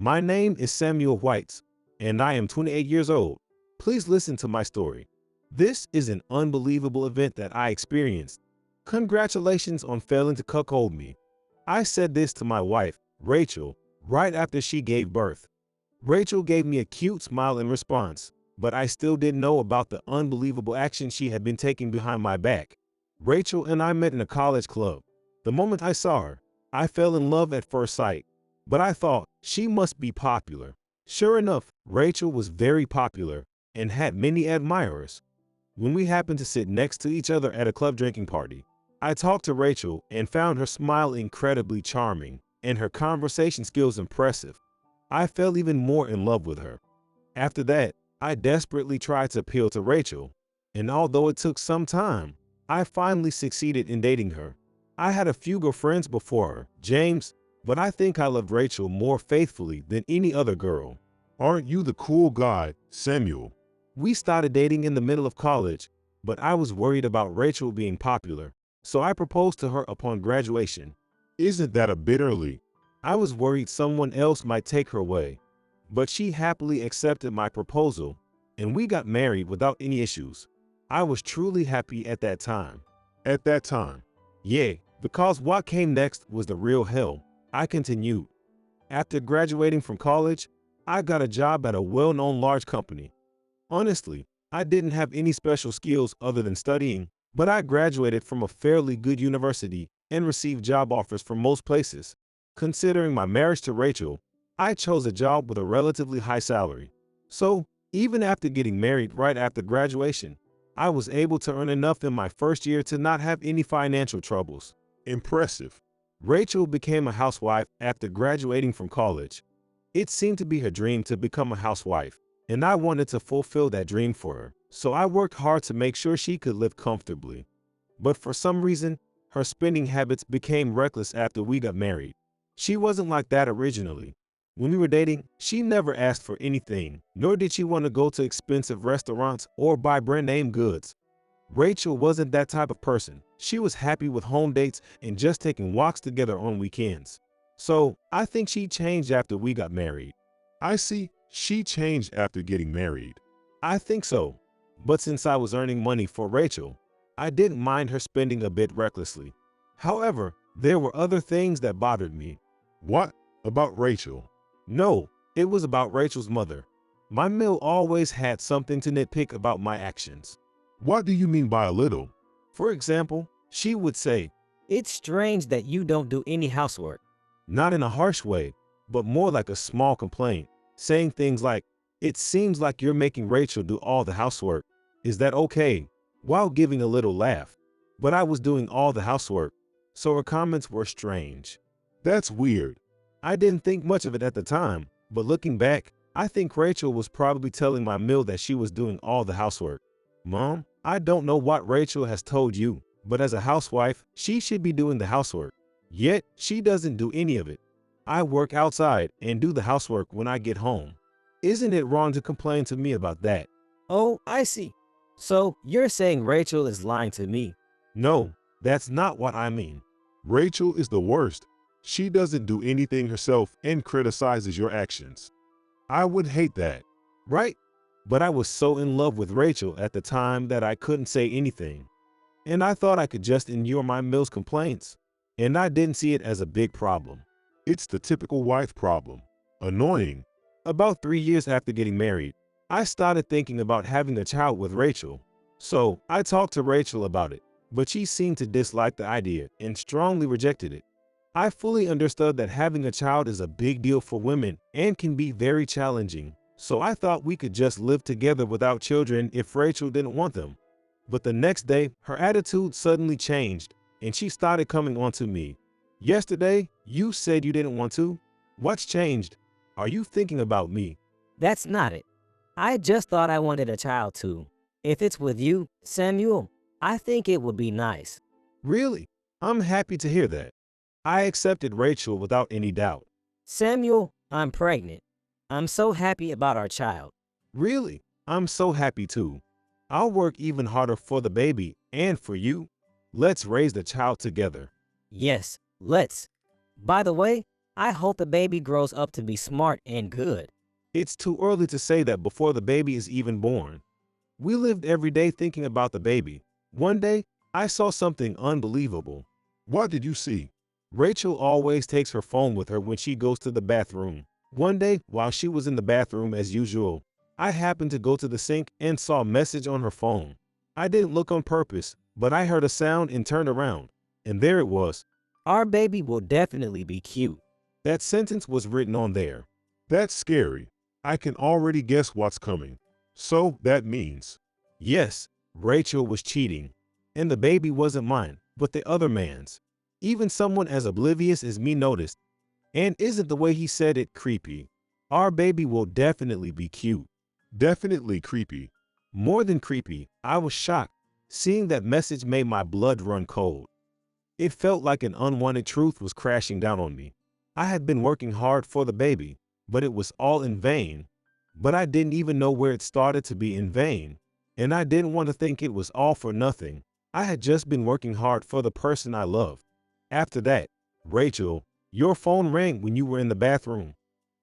My name is Samuel Whites, and I am 28 years old. Please listen to my story. This is an unbelievable event that I experienced. Congratulations on failing to cuckold me. I said this to my wife, Rachel, right after she gave birth. Rachel gave me a cute smile in response, but I still didn't know about the unbelievable action she had been taking behind my back. Rachel and I met in a college club. The moment I saw her, I fell in love at first sight, but I thought she must be popular. Sure enough, Rachel was very popular and had many admirers. When we happened to sit next to each other at a club drinking party, I talked to Rachel and found her smile incredibly charming and her conversation skills impressive. I fell even more in love with her. After that, I desperately tried to appeal to Rachel, and although it took some time, I finally succeeded in dating her. I had a few girlfriends before her, James, but I think I loved Rachel more faithfully than any other girl. Aren't you the cool guy, Samuel? We started dating in the middle of college, but I was worried about Rachel being popular, so I proposed to her upon graduation. Isn't that a bit early? I was worried someone else might take her away, but she happily accepted my proposal, and we got married without any issues. I was truly happy at that time. At that time? Yeah, because what came next was the real hell. I continued. After graduating from college, I got a job at a well-known large company. Honestly, I didn't have any special skills other than studying, but I graduated from a fairly good university and received job offers from most places. Considering my marriage to Rachel, I chose a job with a relatively high salary. So, even after getting married right after graduation, I was able to earn enough in my first year to not have any financial troubles. Impressive. Rachel became a housewife after graduating from college. It seemed to be her dream to become a housewife, and I wanted to fulfill that dream for her, so I worked hard to make sure she could live comfortably. But for some reason, her spending habits became reckless after we got married. She wasn't like that originally. When we were dating, she never asked for anything, nor did she want to go to expensive restaurants or buy brand name goods. Rachel wasn't that type of person. She was happy with home dates and just taking walks together on weekends. So I think she changed after we got married. I see. She changed after getting married. I think so. But since I was earning money for Rachel, I didn't mind her spending a bit recklessly. However, there were other things that bothered me. What about Rachel? No, it was about Rachel's mother. My mill always had something to nitpick about my actions. What do you mean by a little? For example, she would say, "It's strange that you don't do any housework." Not in a harsh way, but more like a small complaint, saying things like, "It seems like you're making Rachel do all the housework. Is that okay?" while giving a little laugh. But I was doing all the housework, so her comments were strange. That's weird. I didn't think much of it at the time, but looking back, I think Rachel was probably telling my mill that she was doing all the housework. Mom, I don't know what Rachel has told you, but as a housewife, she should be doing the housework. Yet, she doesn't do any of it. I work outside and do the housework when I get home. Isn't it wrong to complain to me about that? Oh, I see. So you're saying Rachel is lying to me? No, that's not what I mean. Rachel is the worst. She doesn't do anything herself and criticizes your actions. I would hate that. Right? But I was so in love with Rachel at the time that I couldn't say anything. And I thought I could just endure my mill's complaints. And I didn't see it as a big problem. It's the typical wife problem. Annoying. About 3 years after getting married, I started thinking about having a child with Rachel. So I talked to Rachel about it, but she seemed to dislike the idea and strongly rejected it. I fully understood that having a child is a big deal for women and can be very challenging, so I thought we could just live together without children if Rachel didn't want them. But the next day, her attitude suddenly changed, and she started coming on to me. "Yesterday, you said you didn't want to. What's changed? Are you thinking about me?" That's not it. I just thought I wanted a child too. If it's with you, Samuel, I think it would be nice. Really? I'm happy to hear that. I accepted Rachel without any doubt. Samuel, I'm pregnant. I'm so happy about our child. Really? I'm so happy too. I'll work even harder for the baby and for you. Let's raise the child together. Yes, let's. By the way, I hope the baby grows up to be smart and good. It's too early to say that before the baby is even born. We lived every day thinking about the baby. One day, I saw something unbelievable. What did you see? Rachel always takes her phone with her when she goes to the bathroom. One day, while she was in the bathroom as usual, I happened to go to the sink and saw a message on her phone. I didn't look on purpose, but I heard a sound and turned around. And there it was. Our baby will definitely be cute. That sentence was written on there. That's scary. I can already guess what's coming. So that means, Yes, Rachel was cheating. And the baby wasn't mine, but the other man's. Even someone as oblivious as me noticed. And isn't the way he said it creepy? Our baby will definitely be cute. definitely creepy. More than creepy, I was shocked. Seeing that message made my blood run cold. It felt like an unwanted truth was crashing down on me. I had been working hard for the baby, but it was all in vain. But I didn't even know where it started to be in vain. And I didn't want to think it was all for nothing. I had just been working hard for the person I loved. After that, Rachel, your phone rang when you were in the bathroom.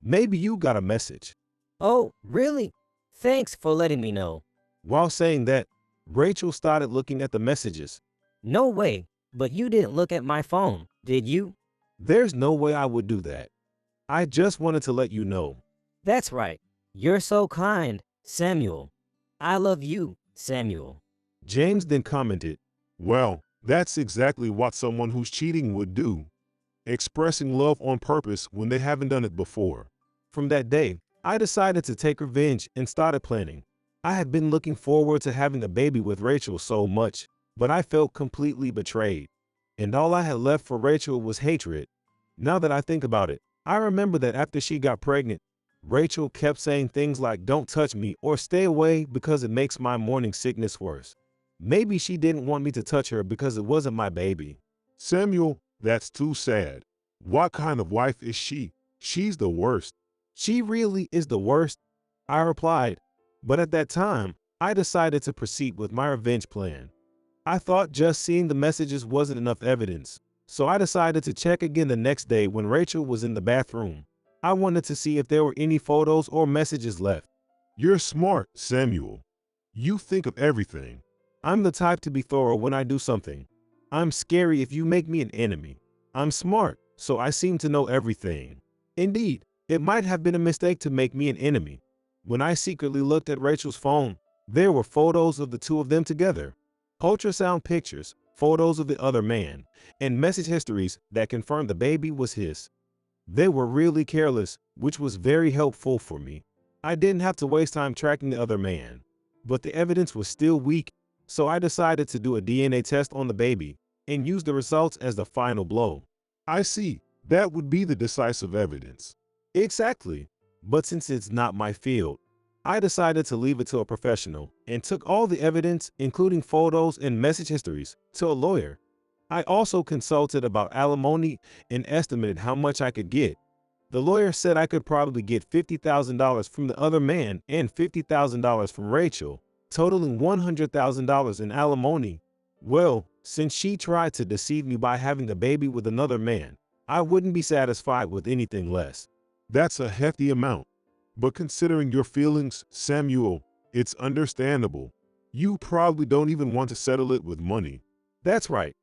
Maybe you got a message. Oh, really? Thanks for letting me know. While saying that, Rachel started looking at the messages. No way, but you didn't look at my phone, did you? There's no way I would do that. I just wanted to let you know. That's right. You're so kind, Samuel. I love you, Samuel. James then commented, Well, that's exactly what someone who's cheating would do. Expressing love on purpose when they haven't done it before. From that day, I decided to take revenge and started planning. I had been looking forward to having a baby with Rachel so much, but I felt completely betrayed. And all I had left for Rachel was hatred. Now that I think about it, I remember that after she got pregnant, Rachel kept saying things like don't touch me or stay away because it makes my morning sickness worse. Maybe she didn't want me to touch her because it wasn't my baby. Samuel, that's too sad. What kind of wife is she? She's the worst. She really is the worst, I replied. But at that time, I decided to proceed with my revenge plan. I thought just seeing the messages wasn't enough evidence, so I decided to check again the next day when Rachel was in the bathroom. I wanted to see if there were any photos or messages left. You're smart, Samuel. You think of everything. I'm the type to be thorough when I do something. I'm scary if you make me an enemy. I'm smart, so I seem to know everything. Indeed, it might have been a mistake to make me an enemy. When I secretly looked at Rachel's phone, there were photos of the two of them together. Ultrasound pictures, photos of the other man, and message histories that confirmed the baby was his. They were really careless, which was very helpful for me. I didn't have to waste time tracking the other man. But the evidence was still weak, so I decided to do a DNA test on the baby and use the results as the final blow. I see. That would be the decisive evidence. Exactly. But since it's not my field, I decided to leave it to a professional and took all the evidence, including photos and message histories, to a lawyer. I also consulted about alimony and estimated how much I could get. The lawyer said I could probably get $50,000 from the other man and $50,000 from Rachel, totaling $100,000 in alimony. Well, since she tried to deceive me by having a baby with another man, I wouldn't be satisfied with anything less. That's a hefty amount. But considering your feelings, Samuel, it's understandable. You probably don't even want to settle it with money. That's right.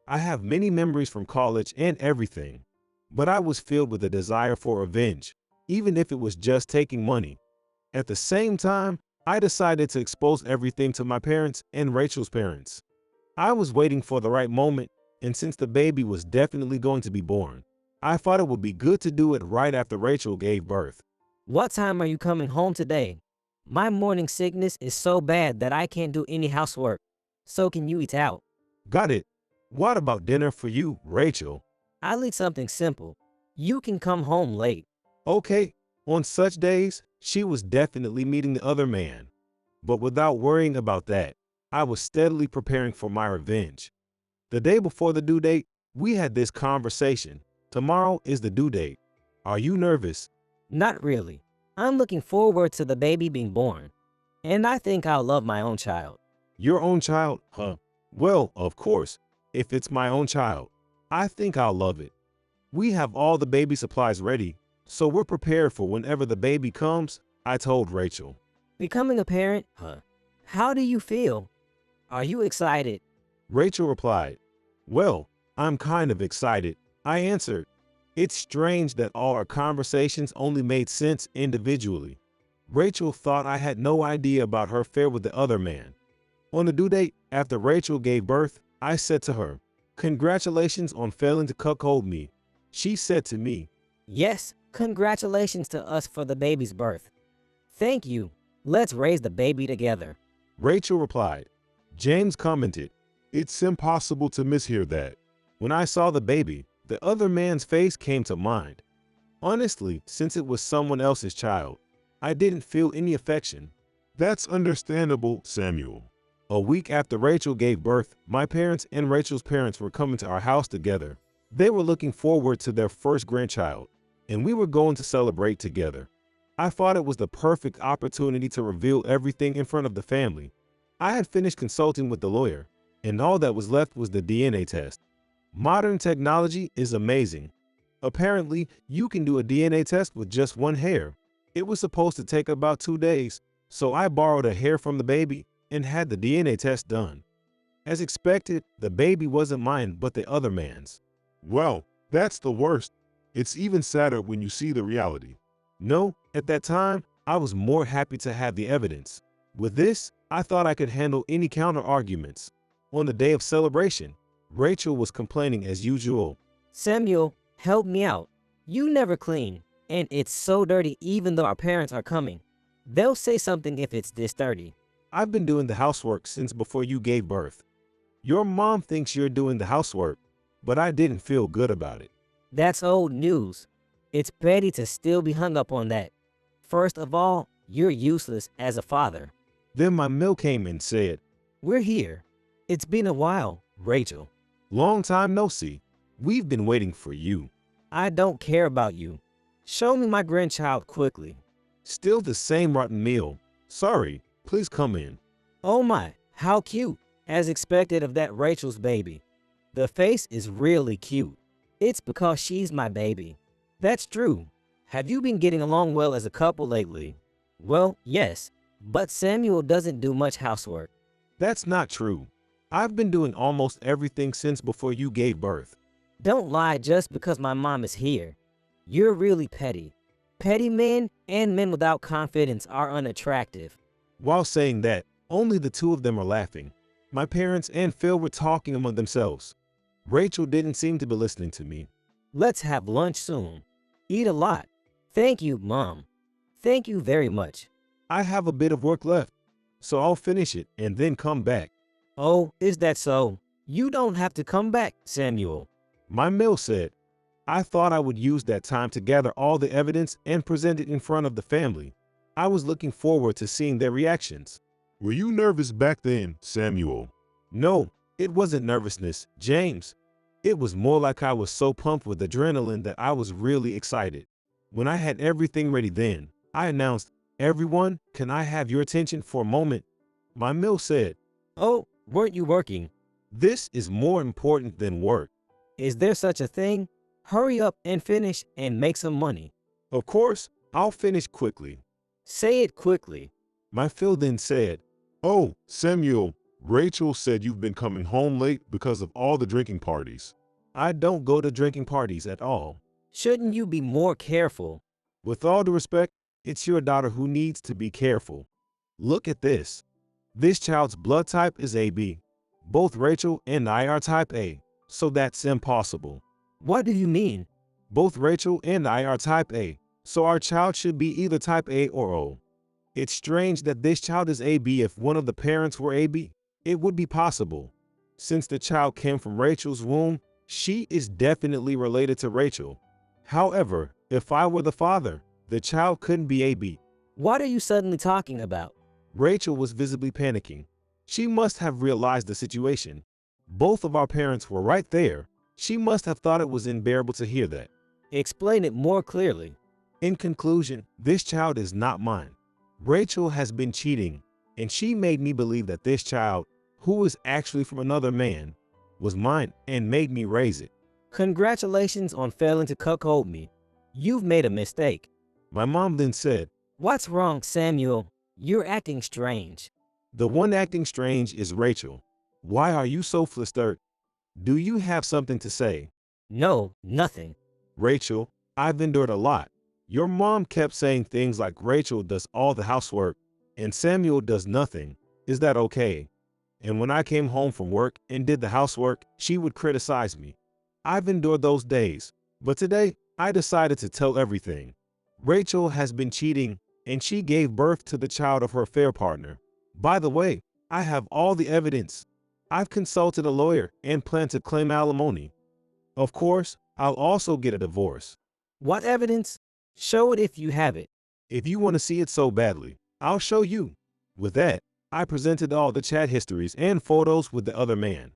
I have many memories from college and everything. But I was filled with a desire for revenge, even if it was just taking money. At the same time, I decided to expose everything to my parents and Rachel's parents. I was waiting for the right moment, and since the baby was definitely going to be born, I thought it would be good to do it right after Rachel gave birth. What time are you coming home today? My morning sickness is so bad that I can't do any housework. So can you eat out? Got it. What about dinner for you, Rachel? I'll eat something simple. You can come home late. Okay. On such days, she was definitely meeting the other man. But without worrying about that, I was steadily preparing for my revenge. The day before the due date, we had this conversation. Tomorrow is the due date. Are you nervous? Not really. I'm looking forward to the baby being born. And I think I'll love my own child. Your own child, huh? Well, of course, if it's my own child, I think I'll love it. We have all the baby supplies ready, so we're prepared for whenever the baby comes, I told Rachel. Becoming a parent? How do you feel? Are you excited? Rachel replied, "Well, I'm kind of excited," I answered. It's strange that all our conversations only made sense individually. Rachel thought I had no idea about her affair with the other man. On the due date, after Rachel gave birth, I said to her, "Congratulations on failing to cuckold me." She said to me, Yes, congratulations to us for the baby's birth. Thank you. Let's raise the baby together. Rachel replied. James commented, It's impossible to mishear that. when I saw the baby, the other man's face came to mind. Honestly, since it was someone else's child, I didn't feel any affection. That's understandable, Samuel. A week after Rachel gave birth, my parents and Rachel's parents were coming to our house together. They were looking forward to their first grandchild, and we were going to celebrate together. I thought it was the perfect opportunity to reveal everything in front of the family. I had finished consulting with the lawyer, and all that was left was the DNA test. Modern technology is amazing. Apparently, you can do a DNA test with just one hair. It was supposed to take about 2 days, so I borrowed a hair from the baby and had the DNA test done. As expected, the baby wasn't mine but the other man's. Well, that's the worst. It's even sadder when you see the reality. No, at that time, I was more happy to have the evidence. With this, I thought I could handle any counter arguments. On the day of celebration, Rachel was complaining as usual. Samuel, help me out. You never clean, and it's so dirty even though our parents are coming. They'll say something if it's this dirty. I've been doing the housework since before you gave birth. Your mom thinks you're doing the housework, but I didn't feel good about it. That's old news. It's petty to still be hung up on that. First of all, you're useless as a father. Then my mail came and said, We're here. It's been a while, Rachel. "Long time no see. We've been waiting for you." I don't care about you. Show me my grandchild quickly. Still the same rotten meal. Sorry, please come in. Oh my, how cute. As expected of that Rachel's baby. The face is really cute. It's because she's my baby. That's true. Have you been getting along well as a couple lately? Well, yes, but Samuel doesn't do much housework. That's not true. I've been doing almost everything since before you gave birth. Don't lie just because my mom is here. You're really petty. Petty men and men without confidence are unattractive. While saying that, only the two of them are laughing. My parents and Phil were talking among themselves. Rachel didn't seem to be listening to me. Let's have lunch soon. Eat a lot. Thank you, Mom. Thank you very much. I have a bit of work left, so I'll finish it and then come back. Oh, is that so? You don't have to come back, Samuel. My mail said. I thought I would use that time to gather all the evidence and present it in front of the family. I was looking forward to seeing their reactions. Were you nervous back then, Samuel? No, it wasn't nervousness, James. It was more like I was so pumped with adrenaline that I was really excited. When I had everything ready then, I announced, "Everyone, can I have your attention for a moment?" My mail said, Oh, weren't you working? "This is more important than work." Is there such a thing? Hurry up and finish and make some money. Of course, I'll finish quickly. Say it quickly. My Phil then said, Oh, Samuel, Rachel said you've been coming home late because of all the drinking parties. I don't go to drinking parties at all. Shouldn't you be more careful? With all due respect, it's your daughter who needs to be careful. Look at this. This child's blood type is AB. Both Rachel and I are type A, so that's impossible. What do you mean? Both Rachel and I are type A, so our child should be either type A or O. It's strange that this child is AB if one of the parents were AB. It would be possible. Since the child came from Rachel's womb, she is definitely related to Rachel. However, if I were the father, the child couldn't be AB. What are you suddenly talking about? Rachel was visibly panicking. She must have realized the situation. Both of our parents were right there. She must have thought it was unbearable to hear that. Explain it more clearly. In conclusion, this child is not mine. Rachel has been cheating, and she made me believe that this child, who was actually from another man, was mine and made me raise it. Congratulations on failing to cuckold me. You've made a mistake. My mom then said, What's wrong, Samuel? You're acting strange. the one acting strange is Rachel. Why are you so flustered? Do you have something to say? No, nothing. Rachel, I've endured a lot. Your mom kept saying things like Rachel does all the housework and Samuel does nothing. Is that okay? And when I came home from work and did the housework, she would criticize me. I've endured those days, but today I decided to tell everything. Rachel has been cheating and she gave birth to the child of her affair partner. By the way, I have all the evidence. I've consulted a lawyer and plan to claim alimony. Of course, I'll also get a divorce. What evidence? Show it if you have it. If you want to see it so badly, I'll show you. With that, I presented all the chat histories and photos with the other man.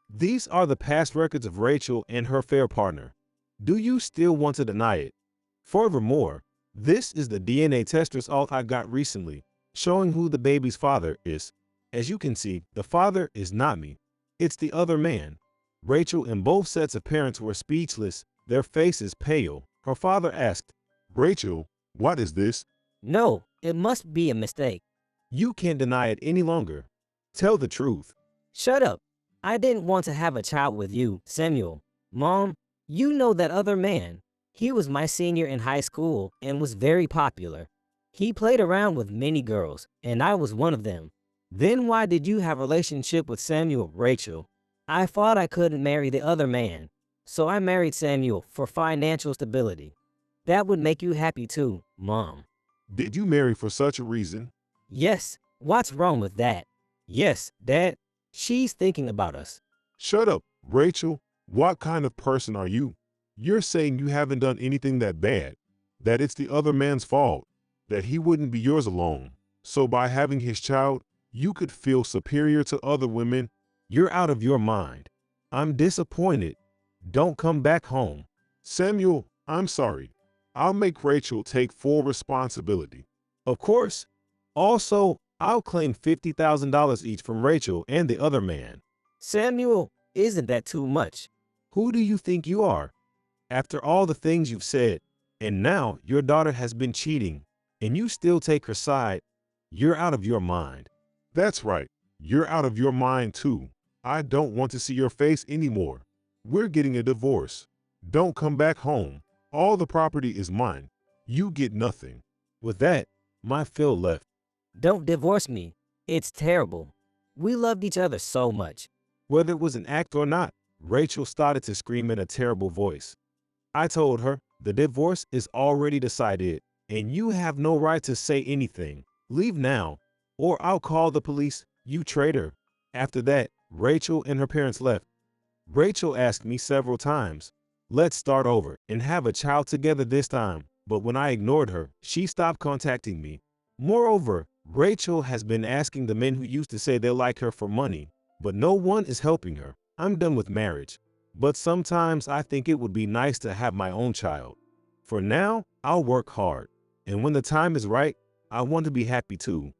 These are the past records of Rachel and her affair partner. Do you still want to deny it? Furthermore, this is the DNA test result I got recently, showing who the baby's father is. As you can see, the father is not me. It's the other man. Rachel and both sets of parents were speechless, their faces pale. Her father asked, Rachel, what is this? No, it must be a mistake. You can't deny it any longer. Tell the truth. Shut up. I didn't want to have a child with you, Samuel. Mom, you know that other man. He was my senior in high school and was very popular. He played around with many girls, and I was one of them. Then why did you have a relationship with Samuel, Rachel? I thought I couldn't marry the other man, so I married Samuel for financial stability. That would make you happy too, Mom. Did you marry for such a reason? Yes, what's wrong with that? Yes, Dad, she's thinking about us. Shut up, Rachel. What kind of person are you? You're saying you haven't done anything that bad, that it's the other man's fault, that he wouldn't be yours alone. So by having his child, you could feel superior to other women. You're out of your mind. I'm disappointed. Don't come back home. Samuel, I'm sorry. I'll make Rachel take full responsibility. Of course. Also, I'll claim $50,000 each from Rachel and the other man. Samuel, isn't that too much? Who do you think you are? After all the things you've said, and now your daughter has been cheating, and you still take her side, you're out of your mind. That's right. You're out of your mind too. I don't want to see your face anymore. We're getting a divorce. Don't come back home. All the property is mine. You get nothing. With that, my Phil left. Don't divorce me. It's terrible. We loved each other so much. Whether it was an act or not, Rachel started to scream in a terrible voice. I told her, the divorce is already decided, and you have no right to say anything. Leave now, or I'll call the police, you traitor. After that, Rachel and her parents left. Rachel asked me several times, let's start over and have a child together this time. But when I ignored her, she stopped contacting me. Moreover, Rachel has been asking the men who used to say they like her for money, but no one is helping her. I'm done with marriage, but sometimes I think it would be nice to have my own child. For now, I'll work hard, and when the time is right, I want to be happy too.